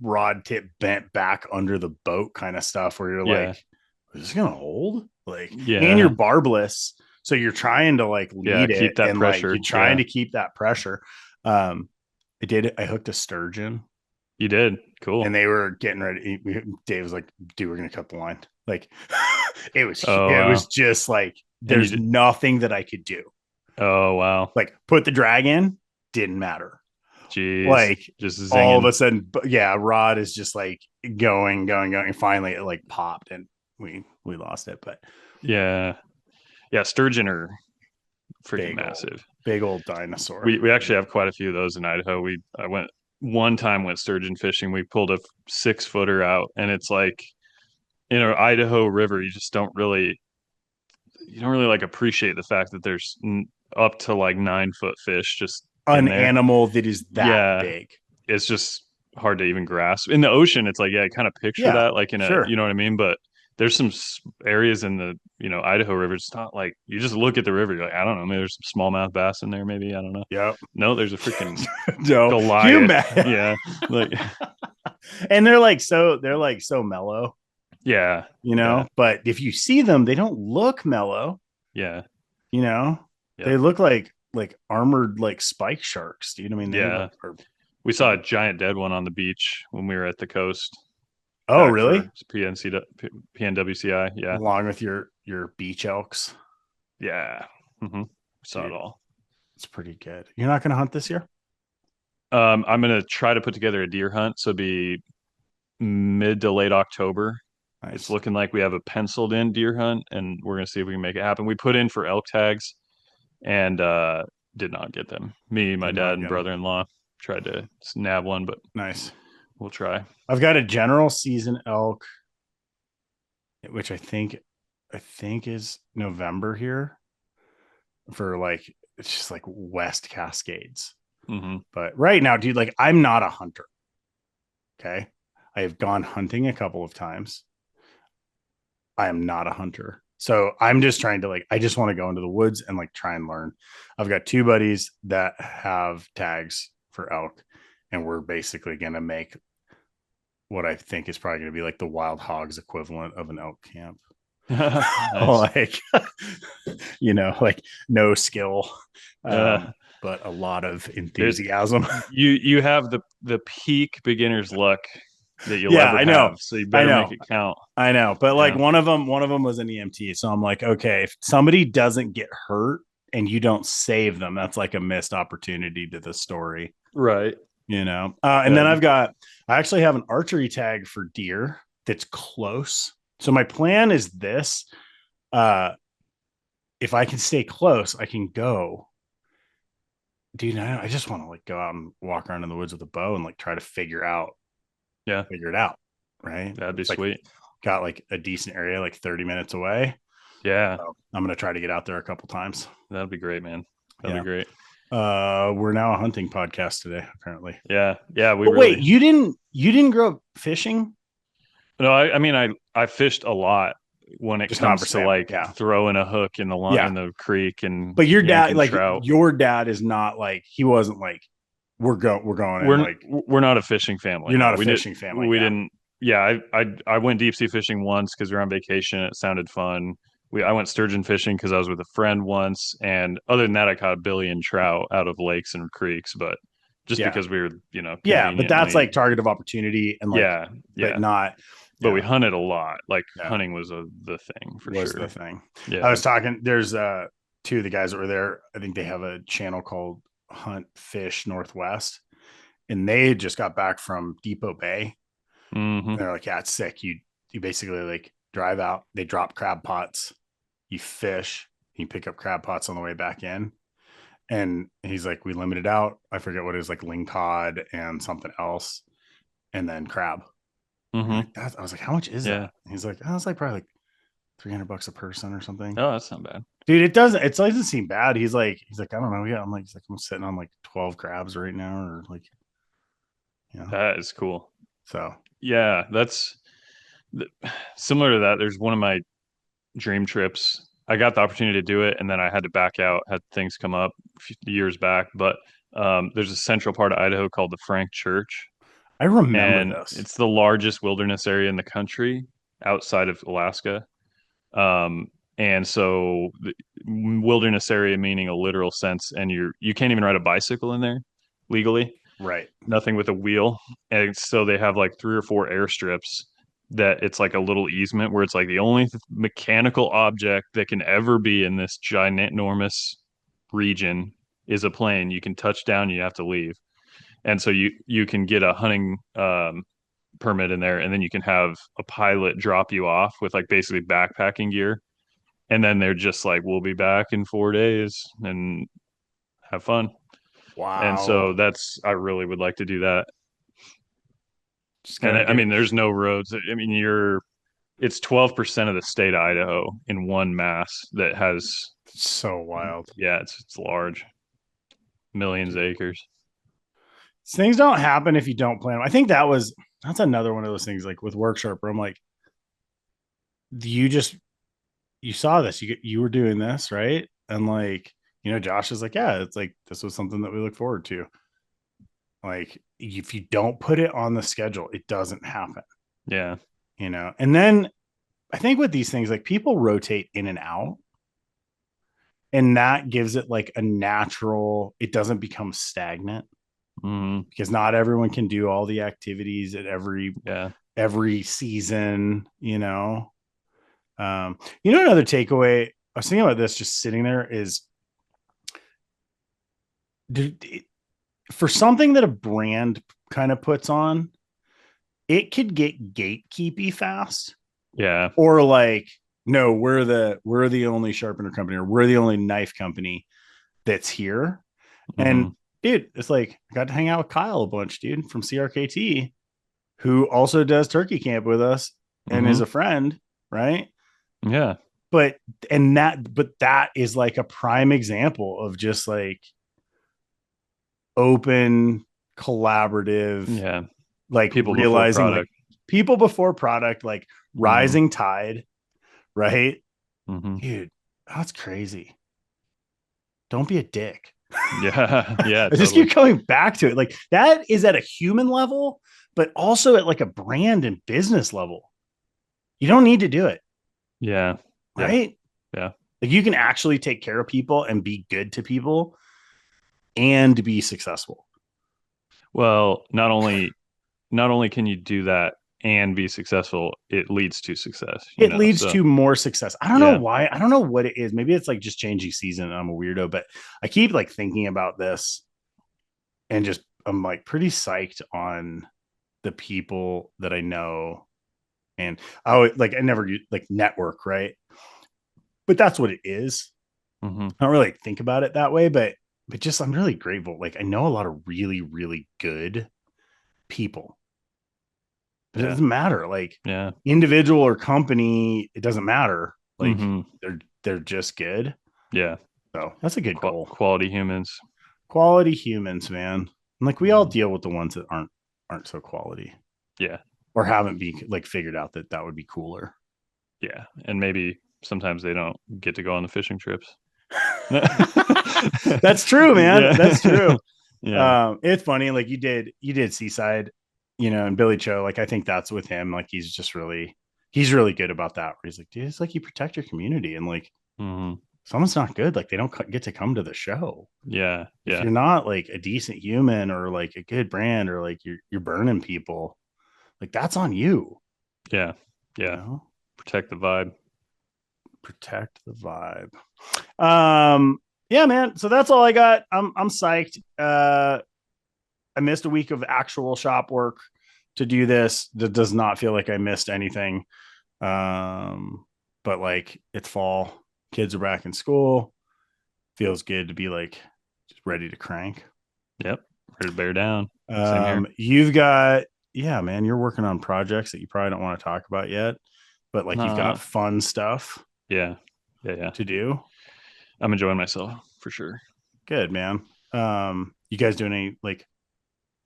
rod tip bent back under the boat kind of stuff where you're Yeah. like, is this gonna hold? Like, and you're Yeah. barbless. So you're trying to like Yeah. lead it Keep that and like pressure. you're trying Yeah. to keep that pressure. Um, I hooked a sturgeon You did. Cool. and they were getting ready. Dave was like, dude, we're gonna cut the line. Like Oh it was wow. just like And you there's did. nothing that I could do. Oh wow. Like put the drag in, didn't matter. Jeez. Like Just all of zinging. a sudden, yeah, rod is just like going. And finally it like popped and we lost it. But Yeah. Yeah. Sturgeon are freaking big old, massive. big old dinosaur. We actually have quite a few of those in Idaho. I went one time went sturgeon fishing. We pulled a 6 footer out, and it's like in an Idaho river, you don't really like appreciate the fact that there's up to like 9 foot fish just in An there. animal that is that Yeah, big. it's just hard to even grasp. In the ocean, it's like, yeah, I kind of picture Yeah, that like in a, sure. you know what I mean? But there's some areas in the, Idaho River. It's not like you just look at the river, you're like, I don't know, maybe there's some smallmouth bass in there, maybe. I don't know. Yep. No, there's a freaking No, you Goliath. mad. Yeah. Like, And they're like so mellow, yeah. Yeah. But if you see them, they don't look mellow, Yeah. you know. They Yep. look like armored like spike sharks, dude. I mean, they Yeah. like are We saw a big. giant dead one on the beach when we were at the coast Oh, back really? for PNWCI. Yeah. Along with your beach elks. Yeah. We saw it Dude, all. it's pretty good. You're not gonna hunt this year? I'm gonna try to put together a deer hunt, so it'd be mid to late October. It's Nice. looking like we have a penciled in deer hunt, and we're gonna see if we can make it happen. We put in for elk tags and did not get them. Me, my Did dad, not and get them. brother-in-law tried to nab one, but Nice. we'll try. I've got a general season elk, which I think is November here for like it's just like West Cascades. Hmm. But right now, dude, like I'm not a hunter. Okay. I have gone hunting a couple of times. I am not a hunter. So I'm just trying to like, I just want to go into the woods and like try and learn. I've got two buddies that have tags for elk, and we're basically going to make what I think is probably going to be like the wild hogs equivalent of an elk camp. Nice. Like, like no skill, Uh, but a lot of it, enthusiasm. you have the peak beginner's luck that you'll Yeah, ever I know. have, so you I better make know. it count. I know, but like Yeah. one of them was an EMT. So I'm like, okay, if somebody doesn't get hurt and you don't save them, that's like a missed opportunity to the story, Right. And Yeah. then I actually have an archery tag for deer that's close. So my plan is this: uh, if I can stay close, I can go. Dude, I just want to like go out and walk around in the woods with a bow and like try to Yeah. figure it out. Right? That'd be It's like sweet. got like a decent area, like 30 minutes away. Yeah. So I'm gonna try to get out there a couple times. That'd be great, man. That'd Yeah. be great. We're now a hunting podcast today, apparently. Yeah. Yeah. We But wait, really, you didn't grow up fishing? no, I mean, I fished a lot when it Just not for comes to salmon. like Yeah. throwing a hook in the Yeah. in the creek and But yanking trout. your dad is not like he wasn't like we're going and like We're not a fishing family. you're No, not a fishing family. we Yeah. didn't. Yeah, I went deep sea fishing once because we were on vacation. It sounded fun. I went sturgeon fishing because I was with a friend once, and other than that, I caught a billion trout out of lakes and creeks. But just Yeah. because we were, Yeah. But that's conveniently, like target of opportunity and like, yeah, but yeah. not, But we yeah, hunted a lot. Like yeah, hunting was the thing for was the sure. thing. I Yeah. was talking, there's two of the guys that were there. I think they have a channel called Hunt Fish Northwest, and they just got back from Depot Bay. Hmm. And they're like, yeah, it's sick. You basically like drive out, they drop crab pots, you fish, you pick up crab pots on the way back in. And he's like, we limited out. I forget what it was, like lingcod and something else, and then crab. Hmm. I was like, how much is Yeah. that? And he's like, oh, it's like probably like $300 a person or something. Oh, that's not bad. Dude, it doesn't seem bad. He's like, I don't know. Yeah. I'm sitting on like 12 crabs right now, or like, you know, That is cool. so Yeah, that's similar to that. There's one of my dream trips. I got the opportunity to do it, and then I had to back out. Had things come up a few years back, but there's a central part of Idaho called the Frank Church, I remember and this. it's the largest wilderness area in the country outside of Alaska. Um, and so the wilderness area meaning a literal sense, and you can't even ride a bicycle in there legally, Right. nothing with a wheel. And so they have like 3 or 4 airstrips that it's like a little easement where it's like the only mechanical object that can ever be in this ginormous region is a plane. You can touch down, you have to leave. And so you can get a hunting permit in there, and then you can have a pilot drop you off with like basically backpacking gear. And then they're just like, we'll be back in 4 days and have fun. And Wow. so I really would like to do that. Just And gotta I get mean, there's no roads. I mean, it's 12% of the state of Idaho in one mass that has, so wild. yeah, it's large, millions of Dude. acres. Things don't happen if you don't plan them. I think that's another one of those things like with Workshop where I'm like, you just you saw this, you were doing this, right? And like, Josh is like, yeah, it's like this was something that we look forward to. Like, if you don't put it on the schedule, it doesn't happen, Yeah. And then I think with these things, like people rotate in and out, and that gives it like a natural, it doesn't become stagnant Hmm. because not everyone can do all the activities at Yeah. every season, Another takeaway, I was thinking about this just sitting there is for something that a brand kind of puts on, it could get gatekeepy fast, Yeah. or like, no, we're the only sharpener company, or we're the only knife company that's here. And Hmm. dude, it's like I got to hang out with Kyle a bunch, dude, from CRKT, who also does turkey camp with us and is Hmm. a friend, right? Yeah. But that is like a prime example of just like open, collaborative, Yeah. like People before realizing like product. people before product, like Hmm. rising tide, right? Hmm. Dude, that's crazy. Don't be a dick. Yeah. Yeah. I just Totally. keep coming back to it. Like that is at a human level, but also at like a brand and business level. You don't need to do it, Yeah. Yeah. right? Yeah. Like you can actually take care of people and be good to people and be successful. Well, not only can you do that and be successful, it leads to success, It leads So to more success. I don't know yeah. why. I don't know what it is. Maybe it's like just changing season and I'm a weirdo, but I keep like thinking about this and just I'm like pretty psyched on the people that I know. And I never like network, right? But that's what it is. Hmm. I don't really think about it that way, but just I'm really grateful. Like I know a lot of really, really good people. But it Yeah. doesn't matter. Like Yeah. individual or company, it doesn't matter. Like Hmm. they're just good. Yeah. So that's a good goal. Quality humans. Quality humans, man. And like we all Hmm. deal with the ones that aren't so quality Yeah. or haven't been like figured out that would be cooler. Yeah. And maybe sometimes they don't get to go on the fishing trips. That's true, man. That's Yeah. true. Yeah. It's funny. Like you did Seaside, and Billy Cho. Like I think that's with him. Like he's really good about that. Where he's like, dude, it's like you protect your community, and like Hmm. someone's not good, like they don't get to come to the show. Yeah. If Yeah. you're not like a decent human or like a good brand or like you're burning people, like that's on you. Yeah. You Yeah. know, Protect the vibe. protect the vibe. Um, yeah, man. So that's all I got. I'm psyched. I missed a week of actual shop work to do this. That does not feel like I missed anything. But like it's fall, kids are back in school. Feels good to be like just ready to crank. Yep. Ready to bear down. Same here. You've got, yeah, man, you're working on projects that you probably don't want to talk about yet. but like you've got Uh, fun stuff yeah, yeah, yeah. to do. I'm enjoying myself for sure. Good, man. You guys doing any like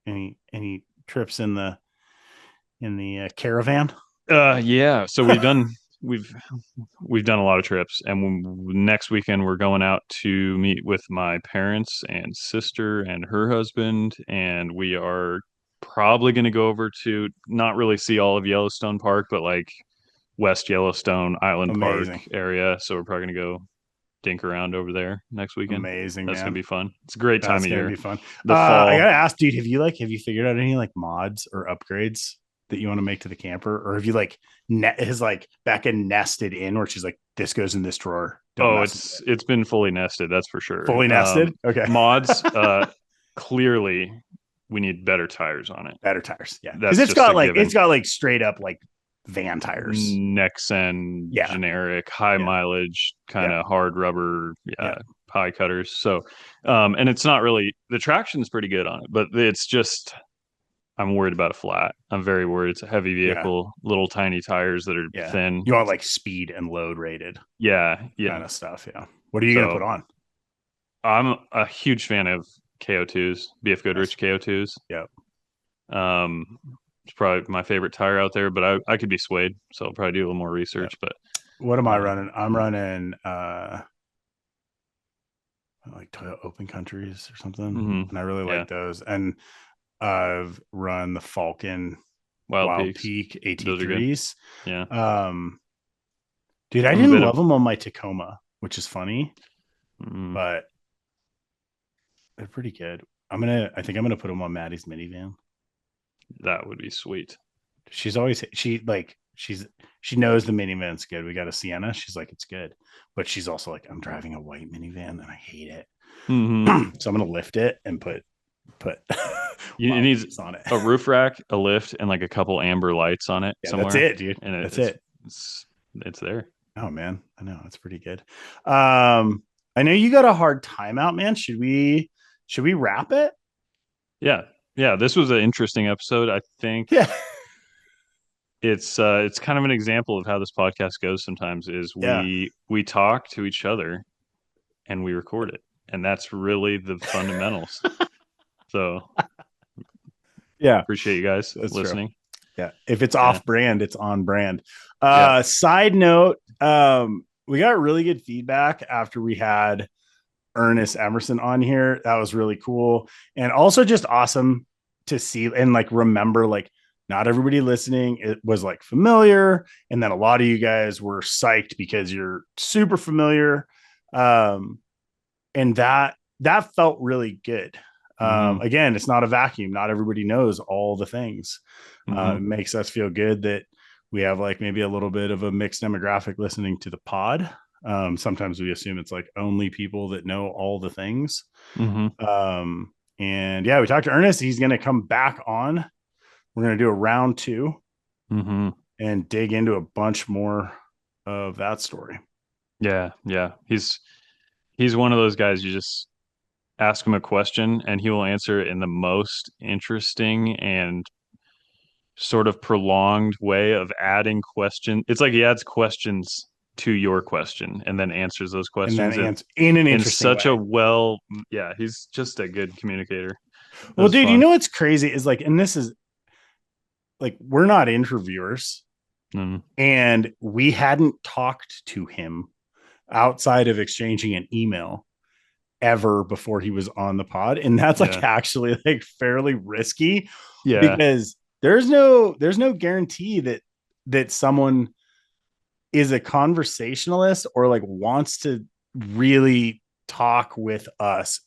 any trips in the caravan? Yeah. So we've we've done a lot of trips, and next weekend we're going out to meet with my parents and sister and her husband, and we are probably going to go over to not really see all of Yellowstone Park, but like West Yellowstone Island Park Amazing. area. So we're probably going to go dink around over there next weekend. Amazing, That's going man. to be fun. It's a great time That's of gonna year. be fun. The I fall. gotta ask, dude, have you figured out any like mods or upgrades that you want to make to the camper? Or have you like net has like Becca nested in where she's like, this goes in this drawer. Don't Oh, mess with it. it's been fully nested, that's for sure. Fully nested? Okay. Mods, clearly we need better tires on it. Better tires. Yeah. Because That's just a it's given. got like straight up like van tires. Nexen, Yeah. generic, high Yeah. mileage, kind Yeah. of hard rubber, Yeah. yeah, pie cutters. So, and it's not really the traction's pretty good on it, but it's just I'm worried about a flat. I'm very worried. It's a heavy Yeah. vehicle, little tiny tires that are Yeah. thin. You want like speed and load rated Yeah, yeah. kind of stuff. Yeah. What are you gonna put So on? I'm a huge fan of KO2s, BF Nice. Goodrich KO2s. Yeah. Um, it's probably my favorite tire out there, but I could be swayed, so I'll probably do a little more Yeah. research. But What am I uh, running? I'm running like Toyota Open Countries or something, mhm, and I really yeah, like those. And I've run the Falcon Wild Wild Peaks, Peak those are good. AT3s. Yeah, Um, dude, I I'm a didn't bit of love them on my Tacoma, which is funny, mm, but they're pretty good. I think I'm gonna put them on Maddie's minivan. that would be sweet. She's always she knows the minivan's good. We got a Sienna. She's like, it's good, but she's also like, I'm driving a white minivan and I hate it. Hmm. So I'm gonna lift it and put It Wild needs Peaks on it. a roof rack, a lift, and like a couple amber lights on it Yeah, that's somewhere, it, dude. and That's it. it's there. Oh man, I know it's pretty good. I know you got a hard time out, man. Should we wrap it? Yeah, yeah. This was an interesting episode. I think Yeah, it's kind of an example of how this podcast goes sometimes is yeah, we talk to each other and we record it, and that's really the fundamentals. So yeah. appreciate you guys That's true. listening. Yeah, if it's Yeah, off brand, it's on brand. yeah. Side note, we got really good feedback after we had Ernest Emerson on here. That was really cool, and also just awesome to see and like remember like not everybody listening it was like familiar, and then a lot of you guys were psyched because you're super familiar, um, and that felt really good. Hmm. Again, it's not a vacuum. Not everybody knows all the things. It Hmm. makes us feel good that we have like maybe a little bit of a mixed demographic listening to the pod. Sometimes we assume it's like only people that know all the things. Hmm. And yeah, we talked to Ernest. He's going to come back on. We're going to do a round two Hmm. and dig into a bunch more of that story. Yeah, yeah. He's one of those guys you just ask him a question and he will answer it in the most interesting and sort of prolonged way of adding question. It's like he adds questions to your question and then answers those And then questions answer in an in interesting such way. a well, yeah, he's just a good communicator. It Well, was dude, you fun. know what's crazy is like, and this is like, we're not interviewers Mm, and we hadn't talked to him outside of exchanging an email ever before he was on the pod. And that's like yeah, actually like fairly risky yeah, because there's no guarantee that someone is a conversationalist or like wants to really talk with us,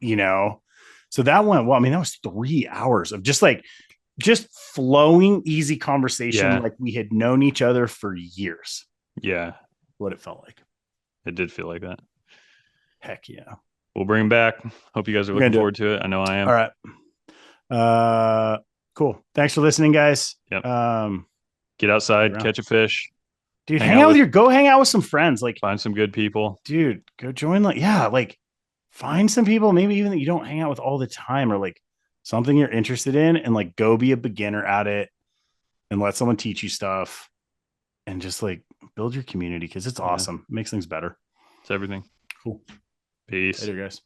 you know. So that went well. I mean, that was 3 hours of just flowing easy conversation yeah, like we had known each other for years. yeah. What it felt like. It did feel like that. Heck yeah. We'll bring him back. Hope you guys are We're gonna looking do it. forward to it. I know I All am. right. Cool. Thanks for listening, guys. Yep. Get outside, catch a fish, Dude, hang out go hang out with some friends. Like, find some good people. dude, go join like find some people, maybe even that you don't hang out with all the time, or like something you're interested in, and like go be a beginner at it and let someone teach you stuff. and just like build your community because it's Yeah. awesome. It makes things better. It's everything. Cool. Peace. Later, guys.